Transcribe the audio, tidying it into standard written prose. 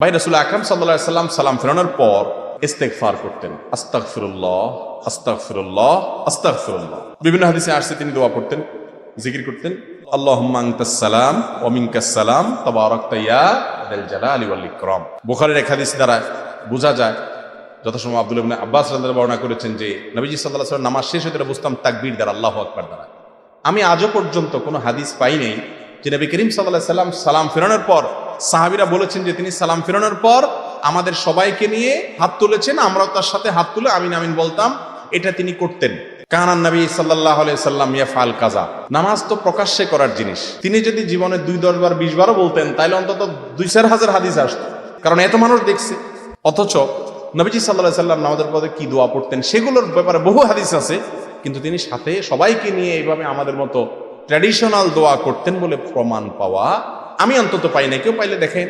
ভাই রাসূল আকরাম সাল্লাল্লাহু আলাইহি সাল্লাম সালাম ফেরানোর পর ইস্তেগফার করতেন, আস্তাগফিরুল্লাহ আস্তাগফিরুল্লাহ আস্তাগফিরুল্লাহ। বিভিন্ন হাদিসে আসছে তিনি দোয়া করতেন, জিকির করতেন, আল্লাহুম্মা আনতাস সালাম ওয়া মিনকাস সালাম তাবারাকতা ইয়া যাল জালালি ওয়াল ইকরাম। বুখারীর এক হাদিস দ্বারা বোঝা যায়, যথাসময় আব্দুল্লাহ ইবনে আব্বাস রাদিয়াল্লাহু আনহু বর্ণনা করেছেন যে নবীজি সাল্লাল্লাহু আলাইহি ওয়াসাল্লাম নামাজ শেষ হতে বুঝতাম তাকবীর দ্বারা, আল্লাহু আকবার দ্বারা। আমি আজও পর্যন্ত কোনো হাদিস পাই নাই যে নবী করিম সাল্লাল্লাহু আলাইহি সাল্লাম সালাম ফেরানোর পর সাহাবীরা বলেছেন যে তিনি সালাম ফেরানোর পর আমাদের সবাইকে নিয়ে হাত তুলেছেন, আমরাও তার সাথে হাত তুলে আমিন আমিন বলতাম। এটা তিনি করতেন। কানান নবী সাল্লাল্লাহু আলাইহি সাল্লাম ইয়াফআল কাযা। নামাজ তো প্রকাশ্যে করার জিনিস, তিনি যদি জীবনে 2-10 বার 20 বারও বলতেন তাইলে অন্তত 2-4 হাজার হাদিস আসতো, কারণ এত মানুষ দেখছে। অথচ নবীজি সাল্লাল্লাহু আলাইহি সাল্লাম নামাজের পরে কি দোয়া পড়তেন সেগুলোর ব্যাপারে বহু হাদিস আছে, কিন্তু তিনি সাথে সবাইকে নিয়ে এইভাবে আমাদের মতো ট্র্যাডিশনাল দোয়া করতেন বলে প্রমাণ পাওয়া আমি অন্তত পাই না। কেউ পাইলে দেখেন।